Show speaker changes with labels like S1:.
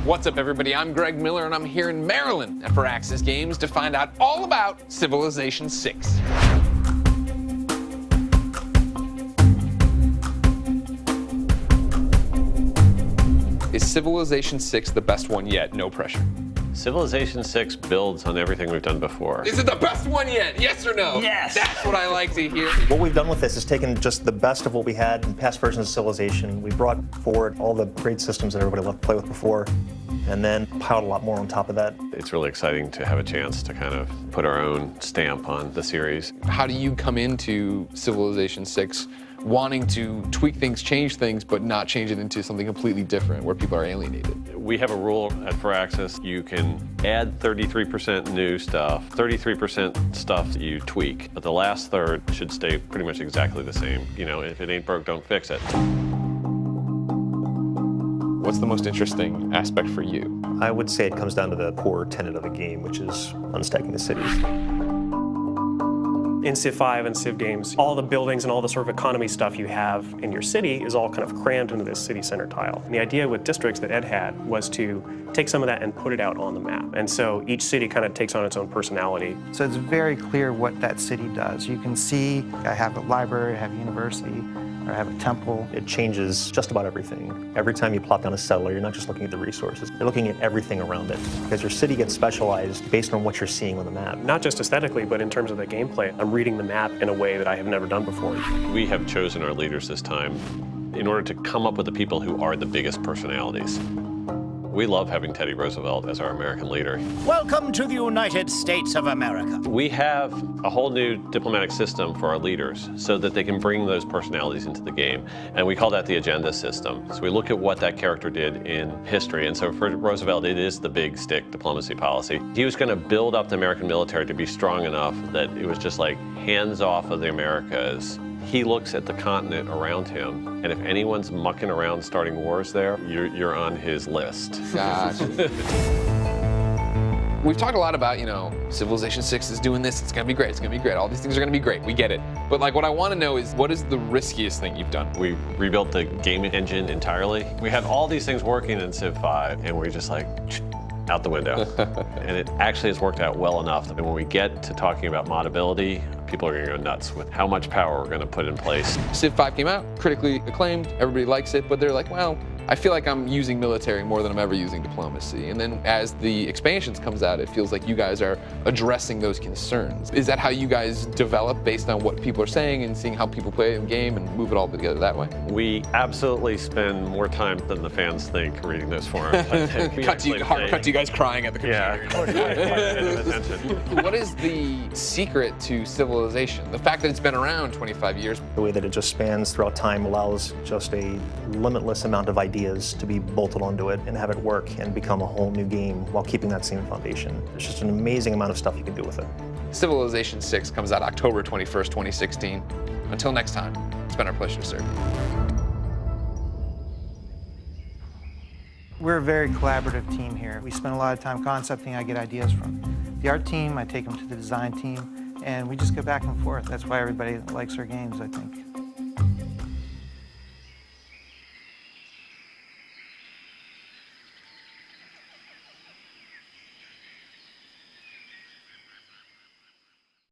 S1: What's up, everybody? I'm Greg Miller, and I'm here in Maryland at Firaxis Games to find out all about Civilization 6. Is Civilization 6 the best one yet? No pressure.
S2: Civilization 6 builds on everything we've done before.
S1: Is it the best one yet? Yes or no?
S3: Yes!
S1: That's what I like to hear.
S4: What we've done with this is taken just the best of what we had in past versions of Civilization. We brought forward all the great systems that everybody loved to play with before, and then piled a lot more on top of that.
S2: It's really exciting to have a chance to kind of put our own stamp on the series.
S1: How do you come into Civilization 6 wanting to tweak things, change things, but not change it into something completely different where people are alienated?
S2: We have a rule at Firaxis. You can add 33% new stuff, 33% stuff that you tweak, but the last third should stay pretty much exactly the same. You know, if it ain't broke, don't fix it.
S1: What's the most interesting aspect for you?
S4: I would say it comes down to the core tenet of the game, which is unstacking the cities.
S5: In Civ 5 and Civ games, all the buildings and all the sort of economy stuff you have in your city is all kind of crammed into this city center tile. And the idea with districts that Ed had was to take some of that and put it out on the map. And so each city kind of takes on its own personality.
S3: So it's very clear what that city does. You can see, I have a library, I have a university, or I have a temple.
S4: It changes just about everything. Every time you plop down a settler, you're not just looking at the resources, you're looking at everything around it, because your city gets specialized based on what you're seeing on the map.
S5: Not just aesthetically, but in terms of the gameplay. I'm reading the map in a way that I have never done before.
S2: We have chosen our leaders this time in order to come up with the people who are the biggest personalities. We love having Teddy Roosevelt as our American leader.
S6: Welcome to the United States of America.
S2: We have a whole new diplomatic system for our leaders so that they can bring those personalities into the game. And we call that the agenda system. So we look at what that character did in history. And so for Roosevelt, it is the big stick diplomacy policy. He was going to build up the American military to be strong enough that it was just like hands off of the Americas. He looks at the continent around him, and if anyone's mucking around starting wars there, you're on his list.
S1: Gotcha. We've talked a lot about, you know, Civilization 6 is doing this, it's gonna be great, it's gonna be great, all these things are gonna be great, we get it. But like what I wanna know is, what is the riskiest thing you've done?
S2: We rebuilt the game engine entirely. We had all these things working in Civ 5, and we're just like, out the window. And it actually has worked out well enough that when we get to talking about modability, people are gonna go nuts with how much power we're gonna put in place.
S1: Civ 5 came out, critically acclaimed, everybody likes it, but they're like, well, I feel like I'm using military more than I'm ever using diplomacy. And then as the expansions comes out, it feels like you guys are addressing those concerns. Is that how you guys develop based on what people are saying and seeing how people play the game and move it all together that way?
S2: We absolutely spend more time than the fans think reading those forums.
S1: Cut to you guys crying at the computer.
S2: Yeah.
S1: What is the secret to Civilization? The fact that it's been around 25 years.
S4: The way that it just spans throughout time allows just a limitless amount of ideas to be bolted onto it and have it work and become a whole new game while keeping that same foundation. There's just an amazing amount of stuff you can do with it.
S1: Civilization 6 comes out October 21st, 2016. Until next time, it's been our pleasure to serve you.
S3: We're a very collaborative team here. We spend a lot of time concepting. I get ideas from the art team, I take them to the design team, and we just go back and forth. That's why everybody likes our games, I think.